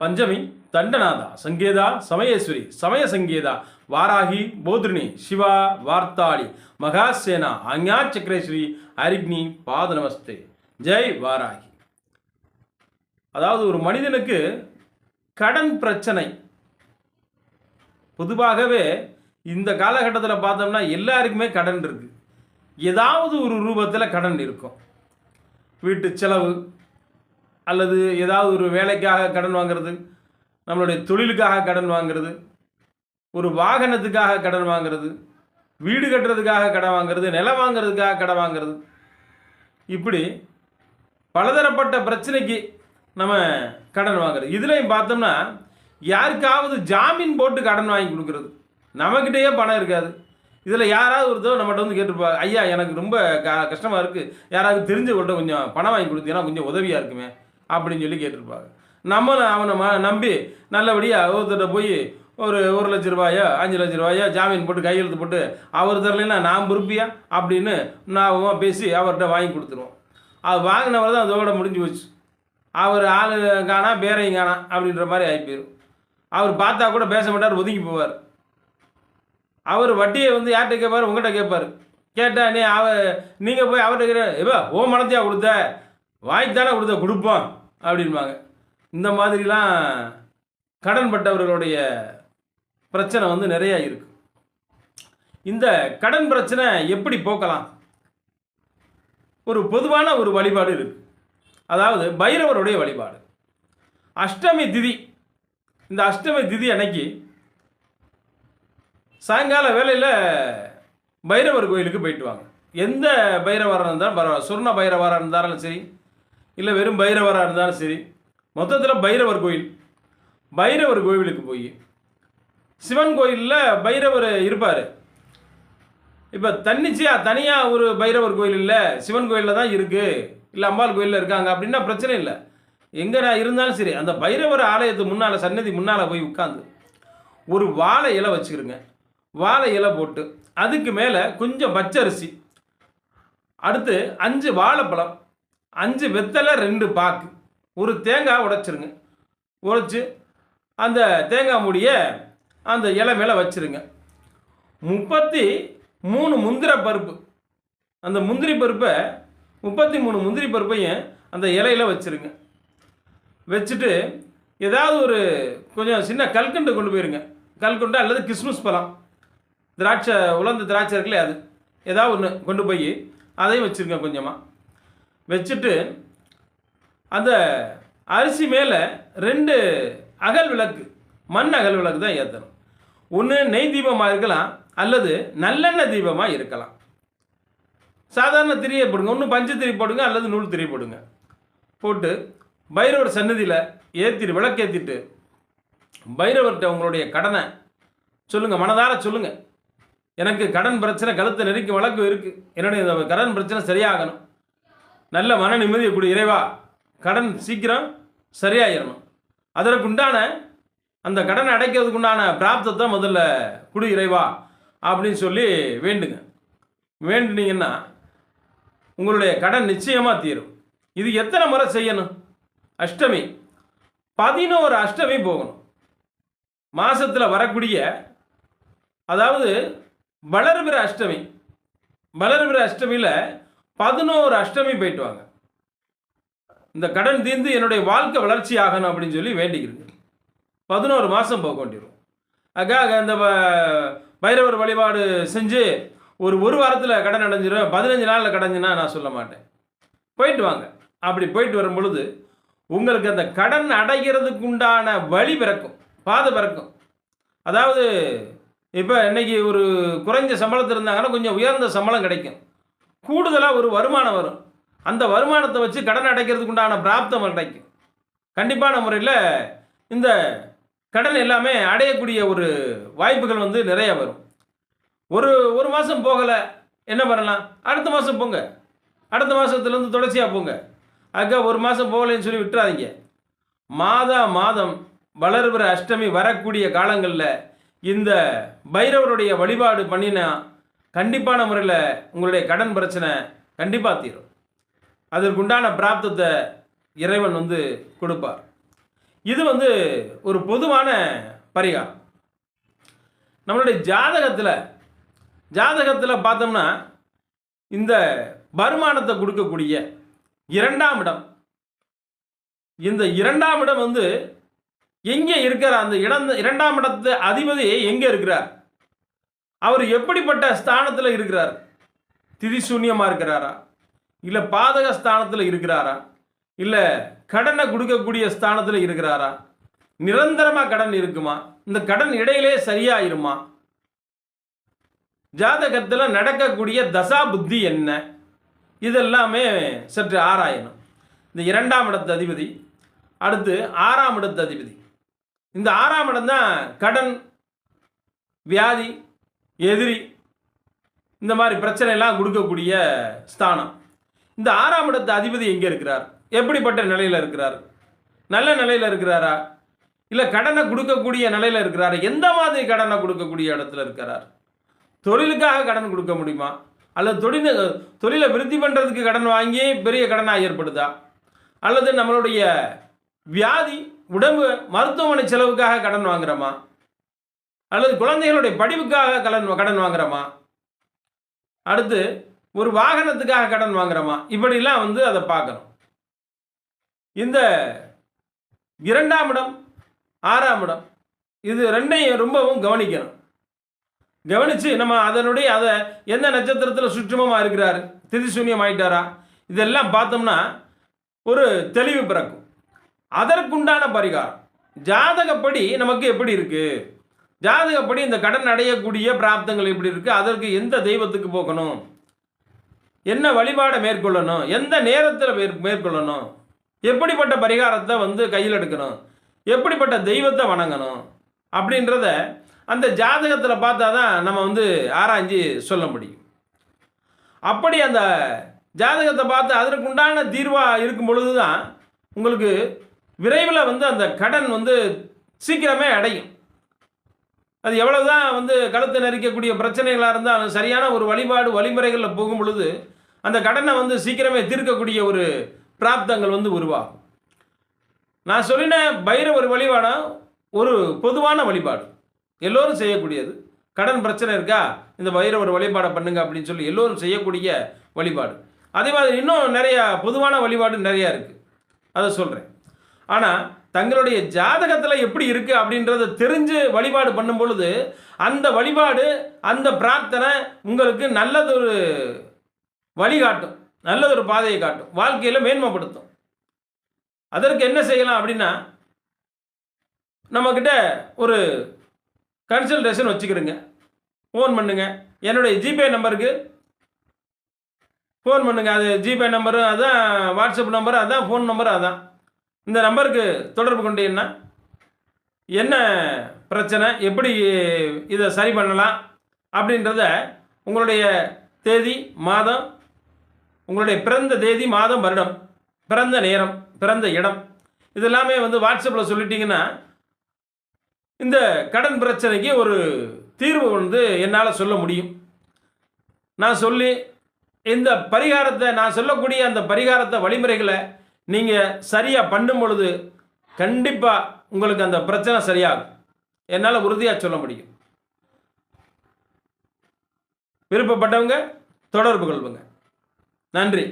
பஞ்சமி தண்டநாதா சங்கேதா சமயேஸ்வரி சமய சங்கேதா வாராகி போத்ரினி சிவா வார்த்தாளி மகாசேனா ஆஞ்ஞா சக்கரேஸ்வரி அரிக்னி பாத நமஸ்தே. ஜெய் வாராகி. அதாவது ஒரு மனிதனுக்கு கடன் பிரச்சனை பொதுவாகவே இந்த காலகட்டத்தில் பார்த்தோம்னா எல்லாருக்குமே கடன் இருக்கு. ஏதாவது ஒரு ரூபத்தில் கடன் இருக்கும். வீட்டு செலவு அல்லது ஏதாவது ஒரு வேலைக்காக கடன் வாங்கிறது, நம்மளுடைய தொழிலுக்காக கடன் வாங்கிறது, ஒரு வாகனத்துக்காக கடன் வாங்கிறது, வீடு கட்டுறதுக்காக கடன் வாங்கிறது, நிலம் வாங்கிறதுக்காக கடன் வாங்கிறது, இப்படி பலதரப்பட்ட பிரச்சனைக்கு நம்ம கடன் வாங்குறது. இதுலையும் பார்த்தோம்னா யாருக்காவது ஜாமீன் போட்டு கடன் வாங்கி கொடுக்குறது. நம்மக்கிட்டேயே பணம் இருக்காது. இதில் யாராவது ஒருத்தர் நம்மகிட்ட வந்து கேட்டிருப்பாங்க, ஐயா எனக்கு ரொம்ப கஷ்டமாக இருக்குது, யாராவது தெரிஞ்சவங்கள்ட்ட கொஞ்சம் பணம் வாங்கி கொடுத்தீங்கன்னா கொஞ்சம் உதவியாக இருக்குமே அப்படின்னு சொல்லி கேட்டிருப்பாங்க. நம்மளும் அவனை நம்பி நல்லபடியாக ஒருத்தர்கிட்ட போய் ஒரு 1,00,000 ரூபாயோ 5,00,000 ரூபாயோ ஜாமீன் போட்டு கையெழுத்து போட்டு அவர் தரலைன்னா நான் பொறுப்பியா அப்படின்னு நான் பேசி அவர்கிட்ட வாங்கி கொடுத்துருவோம். அது வாங்கினவர் தான் அதோட முடிஞ்சு போச்சு. அவர் ஆள் காணா பேரையும் காணா அப்படின்ற மாதிரி ஆகி போயிடும். அவர் பார்த்தா கூட பேச மாட்டார், ஒதுங்கி போவார். அவர் வட்டியை வந்து யார்கிட்ட கேட்பார்? உங்கள்கிட்ட கேட்பார். கேட்டால் நீங்கள் போய் அவர்கிட்ட கேட்க, ஓ மனத்தையா கொடுத்த, வாங்கித்தானே கொடுத்த, கொடுப்போம் அப்படின்பாங்க. இந்த மாதிரிலாம் கடன்பட்டவர்களுடைய பிரச்சனை வந்து நிறையா இருக்கு. இந்த கடன் பிரச்சனை எப்படி போக்கலாம்? ஒரு பொதுவான ஒரு வழிபாடு இருக்கு. அதாவது பைரவருடைய வழிபாடு. அஷ்டமி திதி. இந்த அஷ்டமி திதி அன்னைக்கு சாயங்கால வேளையில் பைரவர் கோயிலுக்கு போயிட்டு வாங்க. எந்த பைரவராக இருந்தாலும் பரவாயில்ல, சொர்ண பைரவராக இருந்தாலும் சரி, இல்லை வெறும் பைரவராக இருந்தாலும் சரி, மொத்தத்தில் பைரவர் கோயில். பைரவர் கோவிலுக்கு போய் சிவன் கோயிலில் பைரவர் இருப்பார். இப்போ தனியாக ஒரு பைரவர் கோயில் இல்லை, சிவன் கோயிலில் தான் இருக்குது, இல்லை அம்பாள் கோயிலில் இருக்காங்க அப்படின்னா பிரச்சனை இல்லை. எங்கே நான் இருந்தாலும் சரி, அந்த பைரவர் ஆலயத்து முன்னால், சன்னதி முன்னால் போய் உட்காந்து ஒரு வாழை இலை வச்சுக்கிருங்க. வாழை இலை போட்டு அதுக்கு மேலே கொஞ்சம் பச்சரிசி, அடுத்து 5 வாழைப்பழம், 5 வெத்தலை, 2 பாக்கு, ஒரு தேங்காய் உடைச்சிருங்க. உடைச்சி அந்த தேங்காய் மூடியை அந்த இலை மேலே வச்சுருங்க. 33 முந்திரி பருப்பு, அந்த முந்திரி பருப்பை 33 முந்திரி பருப்பையும் அந்த இலையில் வச்சுருங்க. வச்சுட்டு ஏதாவது ஒரு கொஞ்சம் சின்ன கல்கண்டு கொண்டு போயிருங்க. கல்கண்டு அல்லது கிஸ்மிஸ் பழம், திராட்சை, உலர்ந்த திராட்சை இருக்குல்ல, அது ஏதாவது ஒன்று கொண்டு போய் அதையும் வச்சுருங்க. கொஞ்சமாக வச்சுட்டு அந்த அரிசி மேலே 2 அகல் விளக்கு, மண் அகல் விளக்கு தான் ஏற்றணும். ஒன்று நெய் தீபமாக இருக்கலாம், அல்லது நல்லெண்ணெய் தீபமாக இருக்கலாம். சாதாரண திரியை போடுங்க, ஒன்று பஞ்சு திரி போடுங்க, அல்லது நூல் திரி போடுங்க. போட்டு பைரவர் சன்னதியில் ஏற்றிட்டு, விளக்கேற்றிட்டு பைரவர்கிட்ட உங்களுடைய கடனை சொல்லுங்கள், மனதார சொல்லுங்கள். எனக்கு கடன் பிரச்சனை, கழுத்தை நெருக்கி வழக்கு இருக்குது, என்னுடைய இந்த கடன் பிரச்சனை சரியாகணும், நல்ல மன நிம்மதியை கொடு இறைவா, கடன் சீக்கிரம் சரியாயிடணும், அதற்குண்டான அந்த கடனை அடைக்கிறதுக்கு உண்டான பிராப்தத்தை முதல்ல கொடு இறைவா அப்படின்னு சொல்லி வேண்டுங்க. வேண்டுனீங்கன்னா உங்களுடைய கடன் நிச்சயமாக தீரும். இது எத்தனை முறை செய்யணும்? அஷ்டமி 11 அஷ்டமி போகணும். மாதத்தில் வரக்கூடிய, அதாவது வளர்பிற அஷ்டமி, வளர்பிற அஷ்டமியில் 11 அஷ்டமி போயிட்டு வாங்க. இந்த கடன் தீர்ந்து என்னுடைய வாழ்க்கை வளர்ச்சி ஆகணும் அப்படின்னு சொல்லி வேண்டிக்கிறீங்க. 11 மாதம் போக வேண்டியிருக்கும். அதுக்காக இந்த பைரவர் வழிபாடு செஞ்சு ஒரு வாரத்தில் கடன் அடைஞ்சிடும், 15 நாளில் கடைஞ்சினா நான் சொல்ல மாட்டேன். போயிட்டு வாங்க. அப்படி போயிட்டு வரும் பொழுது உங்களுக்கு அந்த கடன் அடைகிறதுக்கு உண்டான வழி பிறக்கும், பாதை பிறக்கும். அதாவது இப்போ இன்னைக்கு ஒரு குறைஞ்ச சம்பளத்தில் இருந்தாங்கன்னா கொஞ்சம் உயர்ந்த சம்பளம் கிடைக்கும், கூடுதலாக ஒரு வருமானம் வரும். அந்த வருமானத்தை வச்சு கடன் அடைக்கிறதுக்கு உண்டான பிராப்தம் கிடைக்கும். கண்டிப்பான முறையில் இந்த கடன் எல்லாமே அடையக்கூடிய ஒரு வாய்ப்புகள் வந்து நிறைய வரும். ஒரு மாதம் போகலை, என்ன பண்ணலாம்? அடுத்த மாதம் போங்க, அடுத்த மாதத்துலேருந்து தொடர்ச்சியாக போங்க. அதுக்காக ஒரு மாதம் போகலைன்னு சொல்லி விட்டுறாதீங்க. மாதம் வளர்பிற அஷ்டமி வரக்கூடிய காலங்களில் இந்த பைரவருடைய வழிபாடு பண்ணினா கண்டிப்பான முறையில் உங்களுடைய கடன் பிரச்சனை கண்டிப்பாக தீரும். அதற்குண்டான பிராப்தத்தை இறைவன் வந்து கொடுப்பார். இது வந்து ஒரு பொதுவான பரிகாரம். நம்மளுடைய ஜாதகத்தில் பார்த்தோம்னா இந்த வருமானத்தை கொடுக்கக்கூடிய 2ஆம் இடம், இந்த 2ஆம் இடம் வந்து எங்கே இருக்கிறார்? அந்த 2ஆம் இடத்து அதிபதி எங்கே இருக்கிறார்? அவர் எப்படிப்பட்ட ஸ்தானத்தில் இருக்கிறார்? திரிசூன்யமாக இருக்கிறாரா, இல்லை பாதக ஸ்தானத்தில் இருக்கிறாரா, இல்லை கடனை கொடுக்கக்கூடிய ஸ்தானத்தில் இருக்கிறாரா, நிரந்தரமாக கடன் இருக்குமா, இந்த கடன் இடையிலே சரியாயிருமா, ஜாதகத்தில் நடக்கக்கூடிய தசா புத்தி என்ன, இதெல்லாமே சற்று ஆராயணும். இந்த 2ஆம் இடத்து அதிபதி, அடுத்து 6ஆம் இடத்து அதிபதி. இந்த 6ஆம் இடம் தான் கடன், வியாதி, எதிரி, இந்த மாதிரி பிரச்சனை எல்லாம் கொடுக்கக்கூடிய ஸ்தானம். இந்த 6ஆம் இடத்து அதிபதி எங்கே இருக்கிறார்? எப்படிப்பட்ட நிலையில் இருக்கிறார்? நல்ல நிலையில் இருக்கிறாரா, இல்லை கடனை கொடுக்கக்கூடிய நிலையில் இருக்கிறாரா? எந்த மாதிரி கடனை கொடுக்கக்கூடிய இடத்துல இருக்கிறார்? தொழிலுக்காக கடன் கொடுக்க முடியுமா, அல்லது தொழிலை விருத்தி பண்ணுறதுக்கு கடன் வாங்கி பெரிய கடனாக ஏற்படுதா, அல்லது நம்மளுடைய வியாதி, உடம்பு, மருத்துவமனை செலவுக்காக கடன் வாங்குறோமா, அல்லது குழந்தைகளுடைய படிப்புக்காக கடன் வாங்குறோமா, அடுத்து ஒரு வாகனத்துக்காக கடன் வாங்குறோமா, இப்படிலாம் வந்து அதை பார்க்கணும். இந்த 2ஆம் இடம், 6ஆம் இடம், இது ரெண்டையும் ரொம்பவும் கவனிக்கணும். கவனித்து நம்ம அதை எந்த நட்சத்திரத்தில் சுற்றுமமாக இருக்கிறாரு, திரிசூன்யம் ஆயிட்டாரா, இதெல்லாம் பார்த்தோம்னா ஒரு தெளிவு பிறக்கும். அதற்குண்டான பரிகாரம் ஜாதகப்படி நமக்கு எப்படி இருக்குது, ஜாதகப்படி இந்த கடன் அடையக்கூடிய பிராப்தங்கள் எப்படி இருக்குது, அதற்கு எந்த தெய்வத்துக்கு போகணும், என்ன வழிபாடை மேற்கொள்ளணும், எந்த நேரத்தில் மேற்கொள்ளணும், எப்படிப்பட்ட பரிகாரத்தை வந்து கையில் எடுக்கணும், எப்படிப்பட்ட தெய்வத்தை வணங்கணும் அப்படின்றத அந்த ஜாதகத்தில் பார்த்தா தான் நம்ம வந்து ஆராய்ஞ்சி சொல்ல முடியும். அப்படி அந்த ஜாதகத்தை பார்த்து அதற்குண்டான தீர்வாக இருக்கும் பொழுது தான் உங்களுக்கு விரைவில் வந்து அந்த கடன் வந்து சீக்கிரமே அடையும். அது எவ்வளவு தான் வந்து கழுத்தை நெரிக்கக்கூடிய பிரச்சனைகளாக இருந்தாலும் சரியான ஒரு வழிமுறைகளில் போகும் பொழுது அந்த கடனை வந்து சீக்கிரமே தீர்க்கக்கூடிய ஒரு பிராப்தங்கள் வந்து உருவாகும். நான் சொல்லின பைரவர் வழிபாடம் ஒரு பொதுவான வழிபாடு, எல்லோரும் செய்யக்கூடியது. கடன் பிரச்சனை இருக்கா, இந்த பைரவர் வழிபாடை பண்ணுங்க அப்படின்னு சொல்லி எல்லோரும் செய்யக்கூடிய வழிபாடு. அதே மாதிரி இன்னும் நிறைய பொதுவான வழிபாடு நிறையா இருக்குது, அதை சொல்கிறேன். ஆனால் தங்களுடைய ஜாதகத்தில் எப்படி இருக்குது அப்படின்றத தெரிஞ்சு வழிபாடு பண்ணும் பொழுது அந்த வழிபாடு, அந்த பிரார்த்தனை உங்களுக்கு நல்லதொரு வழிகாட்டும், நல்லதொரு பாதையை காட்டும், வாழ்க்கையில் மேன்மைப்படுத்தும். அதற்கு என்ன செய்யலாம் அப்படின்னா, நம்மக்கிட்ட ஒரு கன்சல்டேஷன் வச்சுக்கிறோங்க, ஃபோன் பண்ணுங்க, என்னுடைய ஜிபே நம்பருக்கு ஃபோன் பண்ணுங்க. அது ஜிபே நம்பரு அதான், வாட்ஸ்அப் நம்பரு அதான், ஃபோன் நம்பரு அதான். இந்த நம்பருக்கு தொடர்பு கொண்டீங்கன்னா என்ன பிரச்சனை, எப்படி இதை சரி பண்ணலாம் அப்படின்றத உங்களுடைய தேதி, மாதம், உங்களுடைய பிறந்த தேதி, மாதம், வருடம், பிறந்த நேரம், பிறந்த இடம், இதெல்லாமே வந்து வாட்ஸ்அப்பில் சொல்லிட்டீங்கன்னா இந்த கடன் பிரச்சனைக்கு ஒரு தீர்வு வந்து என்னால் சொல்ல முடியும். நான் சொல்லி இந்த பரிகாரத்தை, நான் சொல்லக்கூடிய அந்த பரிகாரத்தை, வழிமுறைகளை நீங்கள் சரியாக பண்ணும் பொழுது கண்டிப்பாக உங்களுக்கு அந்த பிரச்சனை சரியாகும், என்னால் உறுதியாக சொல்ல முடியும். விருப்பப்பட்டவங்க தொடர்பு கொள்ளுங்க. நன்றி.